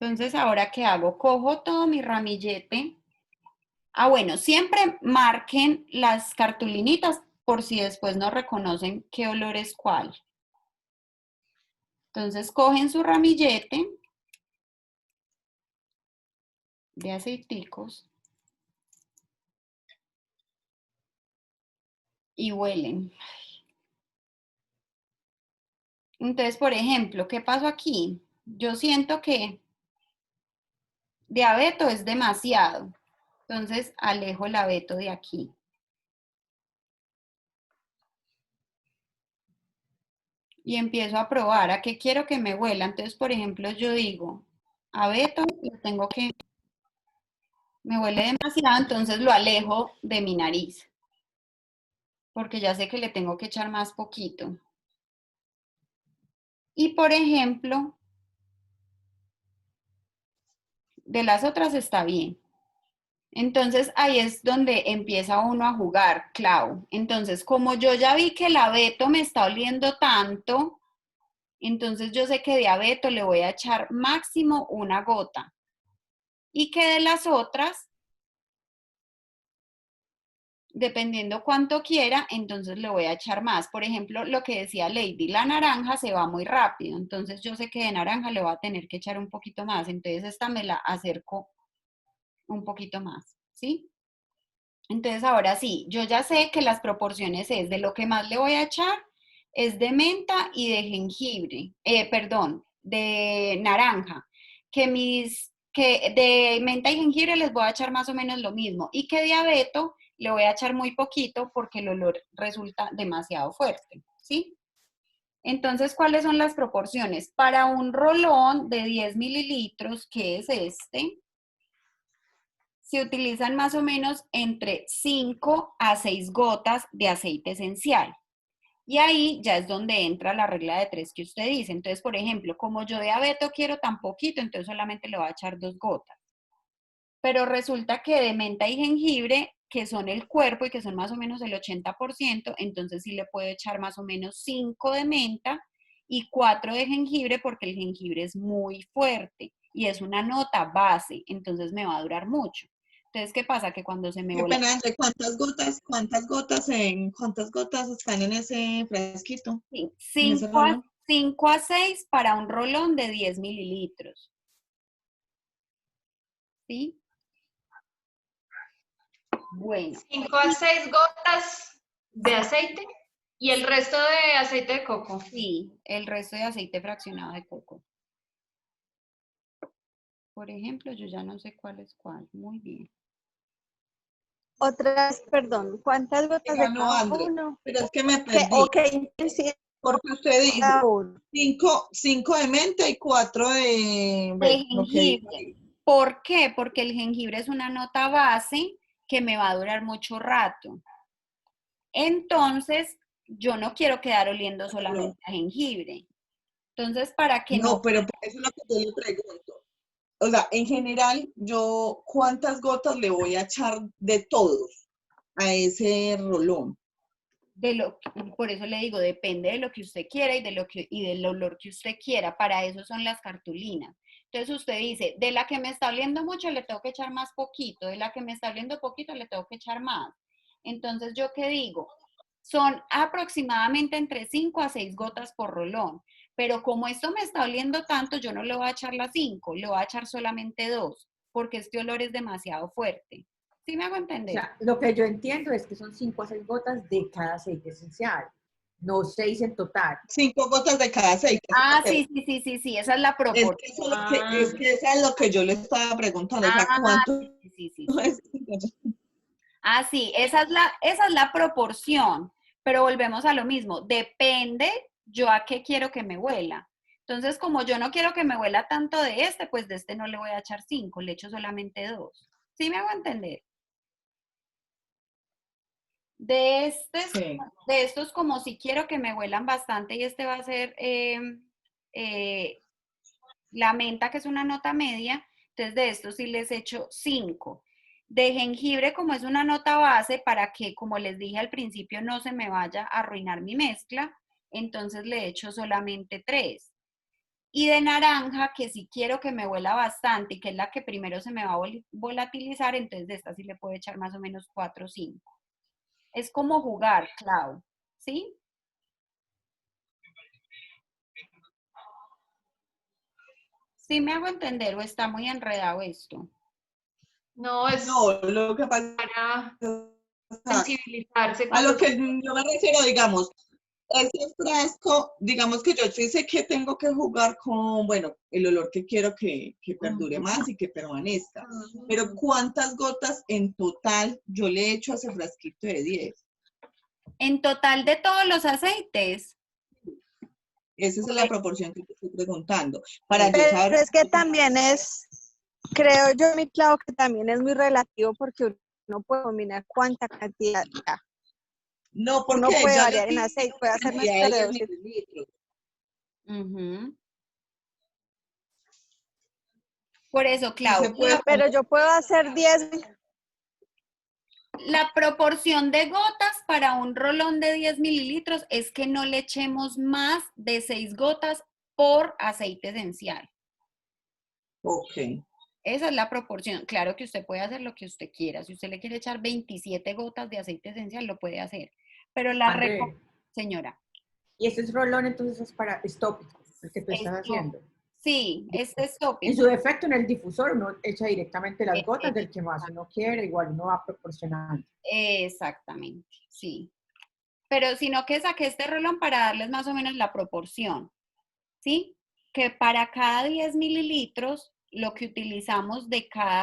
Entonces, ¿ahora qué hago? Cojo todo mi ramillete. Ah, bueno, siempre marquen las cartulinitas por si después no reconocen qué olor es cuál. Entonces, cogen su ramillete de aceiticos y huelen. Entonces, por ejemplo, ¿qué pasó aquí? Yo siento que de abeto es demasiado. Entonces, alejo el abeto de aquí. Y empiezo a probar a qué quiero que me huela. Entonces, por ejemplo, yo digo, abeto, tengo que, me huele demasiado, entonces lo alejo de mi nariz. Porque ya sé que le tengo que echar más poquito. Y, por ejemplo, de las otras está bien. Entonces, ahí es donde empieza uno a jugar, Clau. Entonces, como yo ya vi que el abeto me está oliendo tanto, entonces yo sé que de abeto le voy a echar máximo una gota. Y que de las otras, dependiendo cuánto quiera, entonces le voy a echar más. Por ejemplo, lo que decía Lady, la naranja se va muy rápido. Entonces yo sé que de naranja le voy a tener que echar un poquito más. Entonces esta me la acerco un poquito más, ¿sí? Entonces ahora sí, yo ya sé que las proporciones es de lo que más le voy a echar es de menta y de jengibre, de naranja, que de menta y jengibre les voy a echar más o menos lo mismo y que de abeto le voy a echar muy poquito porque el olor resulta demasiado fuerte, ¿sí? Entonces, ¿cuáles son las proporciones? Para un rolón de 10 mililitros, que es este, se utilizan más o menos entre 5 a 6 gotas de aceite esencial. Y ahí ya es donde entra la regla de 3 que usted dice. Entonces, por ejemplo, como yo de abeto quiero tan poquito, entonces solamente le voy a echar 2 gotas. Pero resulta que de menta y jengibre, que son el cuerpo y que son más o menos el 80%, entonces sí le puedo echar más o menos 5 de menta y 4 de jengibre porque el jengibre es muy fuerte y es una nota base, entonces me va a durar mucho. Entonces, ¿qué pasa? Que cuando se me Qué vuela pena, ¿de cuántas gotas están en ese frasquito, en ese 5 a, rolón? 5 a 6 para un rolón de 10 mililitros, ¿sí? Bueno, 5 a 6 gotas de aceite y el resto de aceite de coco. sí, el resto de aceite fraccionado de coco. Por ejemplo, yo ya no sé cuál es cuál. Muy bien. Otra vez, perdón, ¿cuántas gotas de Ganó cada André, uno? pero es que me ¿Qué, perdí, o qué intensidad porque usted dijo cada uno? 5 de menta y 4 de, De bueno, lo que dijo jengibre. ahí. ¿Por qué? Porque el jengibre es una nota base que me va a durar mucho rato. Entonces, yo no quiero quedar oliendo solamente a jengibre. Entonces, para que No, no, pero eso es lo que yo le pregunto. O sea, en general, yo, ¿cuántas gotas le voy a echar de todos a ese rolón? por eso le digo, depende de lo que usted quiera y del olor que usted quiera. Para eso son las cartulinas. Entonces usted dice, de la que me está oliendo mucho le tengo que echar más poquito, de la que me está oliendo poquito le tengo que echar más. Entonces, ¿yo qué digo? Son aproximadamente entre 5 a 6 gotas por rolón. Pero como esto me está oliendo tanto, yo no le voy a echar las 5, le voy a echar solamente 2, porque este olor es demasiado fuerte. ¿Sí me hago O entender? sea, lo que yo entiendo es que son 5 a 6 gotas de cada aceite esencial, no 6 en total. 5 gotas de cada aceite. Ah, sí, sí, sí, sí, sí, esa es la Es proporción. que eso es lo es que esa es lo que yo le estaba preguntando. O sea, Ah, ¿cuánto sí, sí, sí, sí. es? Ah, sí, esa es la proporción, pero volvemos a lo mismo, depende yo a qué quiero que me huela. Entonces, como yo no quiero que me huela tanto de este, pues de este no le voy a echar 5, le echo solamente 2. ¿Sí me hago entender? De, Sí. de estos, como si quiero que me huelan bastante, y este va a ser eh, la menta, que es una nota media, entonces de estos sí les echo 5. De jengibre, como es una nota base, para que, como les dije al principio, no se me vaya a arruinar mi mezcla, entonces le echo solamente 3. Y de naranja, que si quiero que me huela bastante y que es la que primero se me va a volatilizar, entonces de esta sí le puedo echar más o menos 4 o 5. Es como jugar, Clau, ¿sí? ¿Sí me hago entender o está muy enredado esto? No, es No, lo que pasa para es, o sea, sensibilizarse a cuando lo que yo me refiero, digamos, ese frasco, digamos que yo sí sé que tengo que jugar con, bueno, el olor que quiero que perdure más y que permanezca. Pero ¿cuántas gotas en total yo le echo a ese frasquito de 10? En total de todos los aceites. Esa es la Pues, proporción que te estoy preguntando. Para yo Pero saber. es que también es, creo yo, mi Clau, que también es muy relativo porque uno puede combinar cuánta cantidad, ya. No, Uno porque puede ya le variar en di aceite, una puede hacer cantidad de mezclas de 10 200. mililitros. ujú. Por eso, Sí Clau, se puede poner. Pero yo puedo hacer 10. la proporción de gotas para un rolón de 10 mililitros es que no le echemos más de 6 gotas por aceite esencial. Ok. Esa es la proporción. Claro que usted puede hacer lo que usted quiera. Si usted le quiere echar 27 gotas de aceite esencial, lo puede hacer. Pero André, señora, y ese es rolón entonces es para, es tópico, el que tú estás esto, haciendo. sí, este es En tópico. su defecto, en el difusor uno echa directamente las gotas Eh, del que más uno quiere, igual uno va proporcionando. Exactamente, sí. Pero sino que saqué este rolón para darles más o menos la proporción, ¿sí? Que para cada 10 mililitros, lo que utilizamos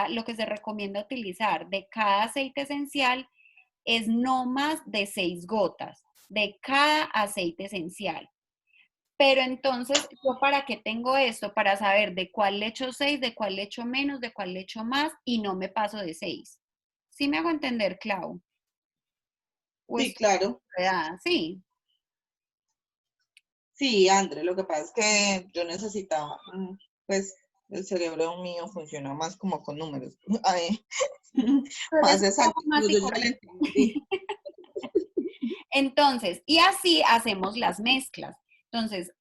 lo que se recomienda utilizar de cada aceite esencial es no más de 6 gotas de cada aceite esencial. Pero entonces, ¿yo para qué tengo esto? Para saber de cuál le echo 6, de cuál le echo menos, de cuál le echo más y no me paso de 6. ¿Sí me hago entender, Clau? ¿O Sí, estoy claro. enredada? Sí. Sí, André, lo que pasa es que yo necesitaba, pues el cerebro mío funciona más como con números, ay, Pero más es un exacto, poco más pero yo ya le psicológico. entendí. Entonces, y así hacemos las mezclas. Entonces,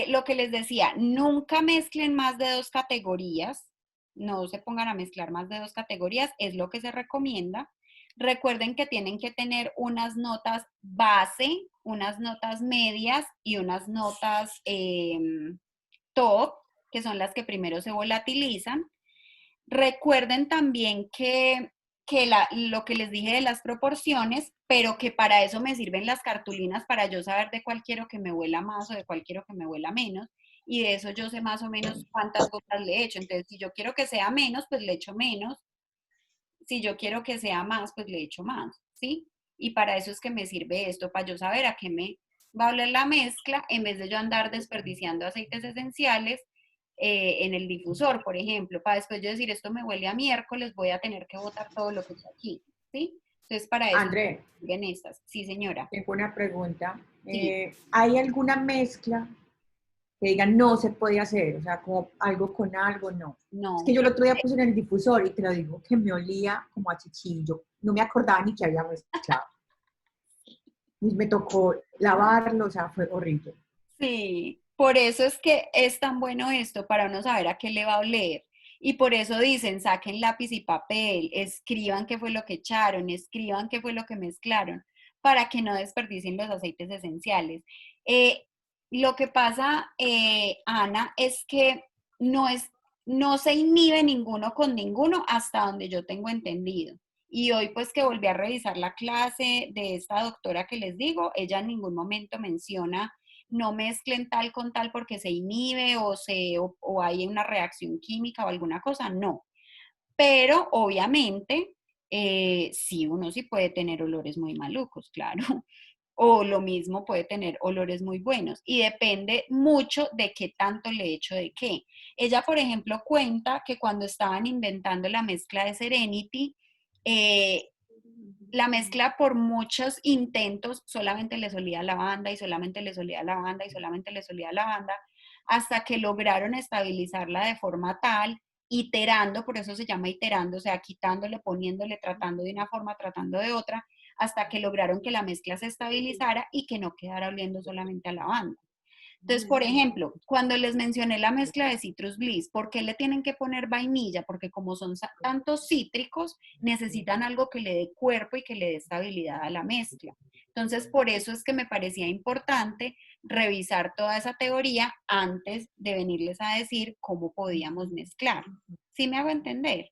lo que les decía, nunca mezclen más de 2 categorías, no se pongan a mezclar más de 2 categorías, es lo que se recomienda. Recuerden que tienen que tener unas notas base, unas notas medias y unas notas top, que son las que primero se volatilizan. Recuerden también que lo que les dije de las proporciones, pero que para eso me sirven las cartulinas para yo saber de cuál quiero que me huela más o de cuál quiero que me huela menos. Y de eso yo sé más o menos cuántas gotas le echo. Entonces, si yo quiero que sea menos, pues le echo menos. Si yo quiero que sea más, pues le echo más, ¿sí? Y para eso es que me sirve esto, para yo saber a qué me va a oler la mezcla, en vez de yo andar desperdiciando aceites esenciales en el difusor, por ejemplo, para después yo decir, esto me huele a miércoles, voy a tener que botar todo lo que está aquí, ¿sí? Entonces, para eso André, sirven estas. Sí, señora. tengo una pregunta. Sí. ¿Hay alguna mezcla que digan no se puede hacer? O sea, como algo con algo, no. Es que No. yo el otro día puse en el difusor y te lo digo que me olía como a chichillo. No me acordaba ni que había mezclado. Y me tocó lavarlo, o sea, fue horrible. Sí, por eso es que es tan bueno esto, para uno saber a qué le va a oler. Y por eso dicen, saquen lápiz y papel, escriban qué fue lo que echaron, escriban qué fue lo que mezclaron, para que no desperdicien los aceites esenciales. Eh, lo que pasa, Ana, es que no es, no se inhibe ninguno con ninguno hasta donde yo tengo entendido. Y hoy pues que volví a revisar la clase de esta doctora que les digo, ella en ningún momento menciona no mezclen tal con tal porque se inhibe o hay una reacción química o alguna cosa, no. Pero obviamente, sí, uno sí puede tener olores muy malucos, claro. O lo mismo puede tener olores muy buenos y depende mucho de qué tanto le echo de qué. Ella, por ejemplo, cuenta que cuando estaban inventando la mezcla de Serenity, eh, la mezcla por muchos intentos solamente les olía lavanda y solamente les olía lavanda y solamente les olía lavanda, hasta que lograron estabilizarla de forma tal, iterando, por eso se llama iterando, o sea, quitándole, poniéndole, tratando de una forma, tratando de otra, hasta que lograron que la mezcla se estabilizara y que no quedara oliendo solamente a lavanda. Entonces, por ejemplo, cuando les mencioné la mezcla de Citrus Bliss, ¿por qué le tienen que poner vainilla? Porque como son tantos cítricos, necesitan algo que le dé cuerpo y que le dé estabilidad a la mezcla. Entonces, por eso es que me parecía importante revisar toda esa teoría antes de venirles a decir cómo podíamos mezclar. ¿Sí me hago entender?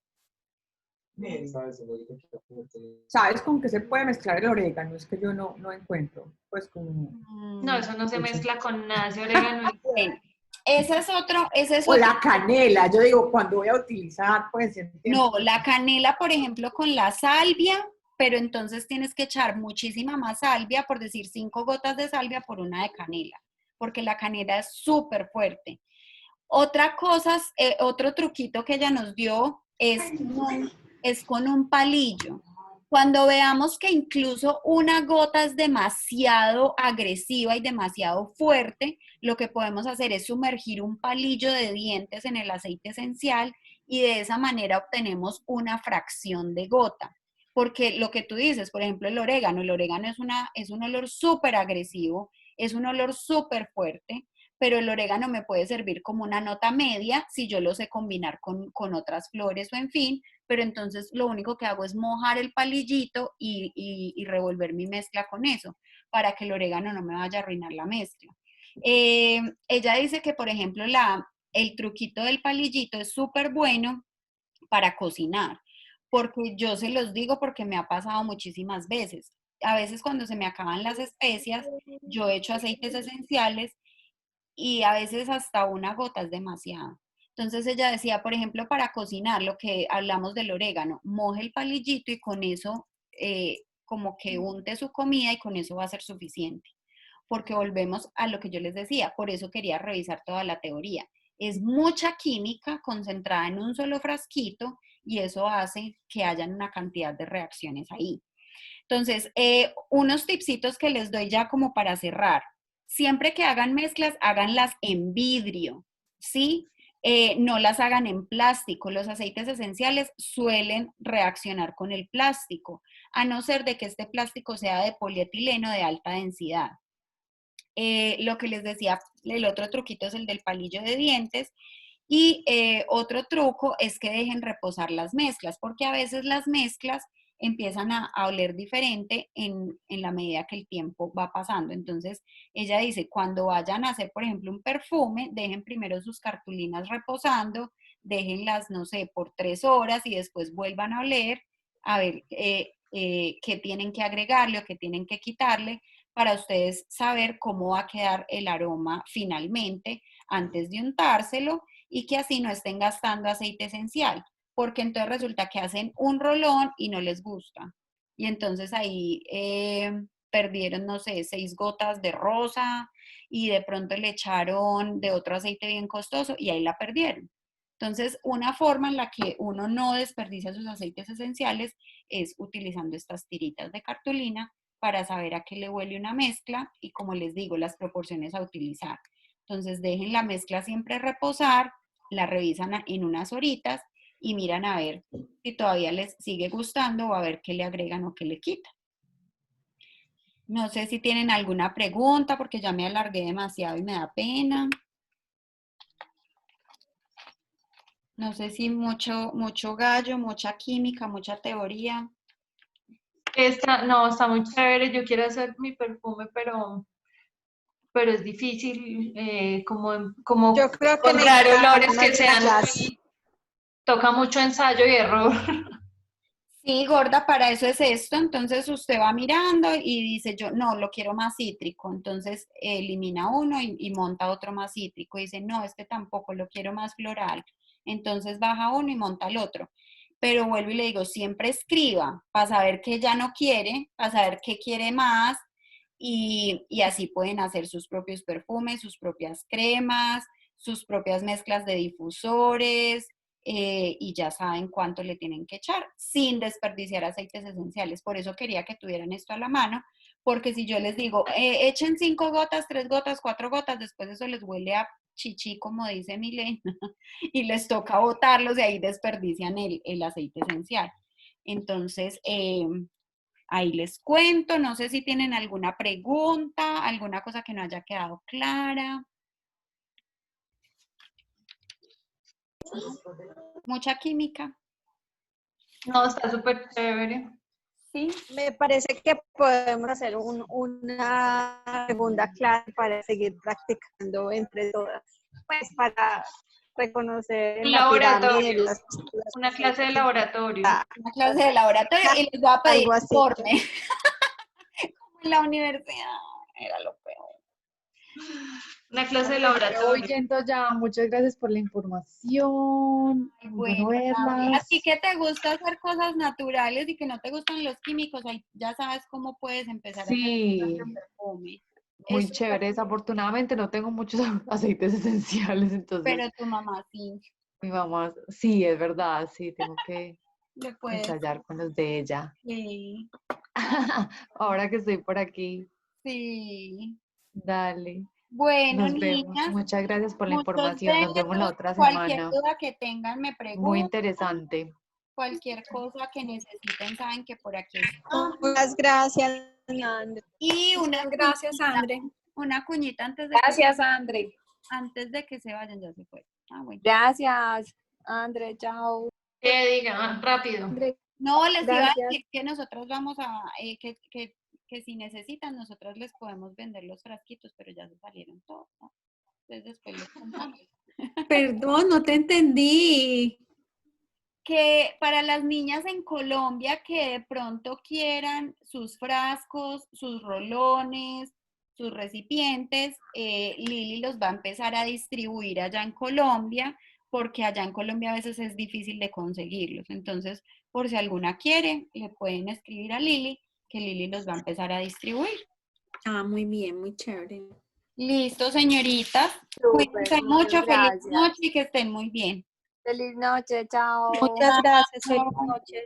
¿Sabes con qué se puede mezclar el orégano? Es que yo no encuentro. Pues como... No, eso no se mezcla con nada, ese orégano. Bueno, ese es O otro. la canela. Yo digo, cuando voy a utilizar, pues, No, entiendo. la canela, por ejemplo, con la salvia, pero entonces tienes que echar muchísima más salvia, por decir 5 gotas de salvia por una de canela, porque la canela es súper fuerte. Otra cosa, otro truquito que ella nos dio es con un palillo. Cuando veamos que incluso una gota es demasiado agresiva y demasiado fuerte, lo que podemos hacer es sumergir un palillo de dientes en el aceite esencial y de esa manera obtenemos una fracción de gota. Porque lo que tú dices, por ejemplo, el orégano es un olor súper agresivo, es un olor súper fuerte, pero el orégano me puede servir como una nota media si yo lo sé combinar con otras flores o en fin, pero entonces lo único que hago es mojar el palillito y revolver mi mezcla con eso, para que el orégano no me vaya a arruinar la mezcla. Ella dice que, por ejemplo, el truquito del palillito es súper bueno para cocinar, porque yo se los digo porque me ha pasado muchísimas veces. A veces cuando se me acaban las especias, yo echo aceites esenciales y a veces hasta una gota es demasiado. Entonces ella decía, por ejemplo, para cocinar, lo que hablamos del orégano, moje el palillito y con eso como que unte su comida y con eso va a ser suficiente. Porque volvemos a lo que yo les decía, por eso quería revisar toda la teoría. Es mucha química concentrada en un solo frasquito y eso hace que hayan una cantidad de reacciones ahí. Entonces, unos tipsitos que les doy ya como para cerrar. siempre que hagan mezclas, háganlas en vidrio, ¿sí? No las hagan en plástico. Los aceites esenciales suelen reaccionar con el plástico, a no ser de que este plástico sea de polietileno de alta densidad. Lo que les decía, el otro truquito es el del palillo de dientes. Y otro truco es que dejen reposar las mezclas, porque a veces las mezclas empiezan a oler diferente en la medida que el tiempo va pasando. Entonces, ella dice, cuando vayan a hacer, por ejemplo, un perfume, dejen primero sus cartulinas reposando, déjenlas, no sé, por 3 horas y después vuelvan a oler, a ver qué tienen que agregarle o qué tienen que quitarle para ustedes saber cómo va a quedar el aroma finalmente antes de untárselo y que así no estén gastando aceite esencial, porque entonces resulta que hacen un rolón y no les gusta. Y entonces ahí perdieron, no sé, 6 gotas de rosa y de pronto le echaron de otro aceite bien costoso y ahí la perdieron. Entonces, una forma en la que uno no desperdicia sus aceites esenciales es utilizando estas tiritas de cartulina para saber a qué le huele una mezcla y, como les digo, las proporciones a utilizar. Entonces, dejen la mezcla siempre reposar, la revisan en unas horitas y miran a ver si todavía les sigue gustando o a ver qué le agregan o qué le quitan. No sé si tienen alguna pregunta porque ya me alargué demasiado y me da pena. No sé si mucho gallo, mucha química, mucha teoría. No, está muy chévere. Yo quiero hacer mi perfume, pero es difícil como Yo creo que encontrar olores necesitamos que sean clase. muy, toca mucho ensayo y error. Sí, gorda, para eso es esto. Entonces usted va mirando y dice, yo no, lo quiero más cítrico. Entonces elimina uno y monta otro más cítrico. Y dice, no, este tampoco, lo quiero más floral. Entonces baja uno y monta el otro. Pero vuelvo y le digo, siempre escriba para saber qué ya no quiere, para saber qué quiere más. Y así pueden hacer sus propios perfumes, sus propias cremas, sus propias mezclas de difusores. Y ya saben cuánto le tienen que echar sin desperdiciar aceites esenciales. Por eso quería que tuvieran esto a la mano, porque si yo les digo, echen 5 gotas, 3 gotas, 4 gotas, después eso les huele a chichi, como dice Milena, y les toca botarlos y ahí desperdician el aceite esencial. Entonces, ahí les cuento, no sé si tienen alguna pregunta, alguna cosa que no haya quedado clara. Mucha química. No, está súper chévere. Sí. Me parece que podemos hacer una segunda clase para seguir practicando entre todas, pues para reconocer Un la pirámide laboratorio, las una clase de laboratorio. Una clase de laboratorio y les voy a pedir Algo así. informe. Como en la universidad, era lo peor. Una clase de Pero voy laboratorio. yendo ya. Muchas gracias por la información. Ay, Muy bueno bueno, Gaby, a verlas. ti que te gusta hacer cosas naturales y que no te gustan los químicos, ahí ya sabes cómo puedes empezar a hacer Sí, tu perfume. muy Es chévere. súper- Desafortunadamente no tengo muchos aceites esenciales, entonces pero tu mamá sí, mi mamá, sí, es verdad, sí, tengo que le puedes. ensayar con los de ella. Sí, Ahora que estoy por aquí, sí. dale, Bueno, nos vemos. niñas, Muchas gracias por la muchos información. Nos vemos la besos. otra Cualquier semana. duda que tengan me Muy preguntan. interesante. Cualquier cosa que necesiten, saben que por aquí está. Muchas gracias, Leandro. Y Gracias, Andre. una cuñita Gracias, Andre. antes de que se vayan, ya se fue. Ah, bueno. Gracias, Andre. Chao. Que diga, rápido. Andre, No, les iba a gracias. decir que nosotros vamos a, que si necesitan, nosotros les podemos vender los frasquitos, pero ya se salieron todos, ¿no? Entonces después les contamos. Perdón, no te entendí. Que para las niñas en Colombia que de pronto quieran sus frascos, sus rolones, sus recipientes, Lili los va a empezar a distribuir allá en Colombia, porque allá en Colombia a veces es difícil de conseguirlos. Entonces, por si alguna quiere, le pueden escribir a Lili, que Lili los va a empezar a distribuir. Ah, muy bien, muy chévere. Listo, señoritas. Súper, Cuídense muchas mucho, feliz gracias. noche y que estén muy bien. Feliz noche, chao. Muchas gracias. Feliz Chao. noche.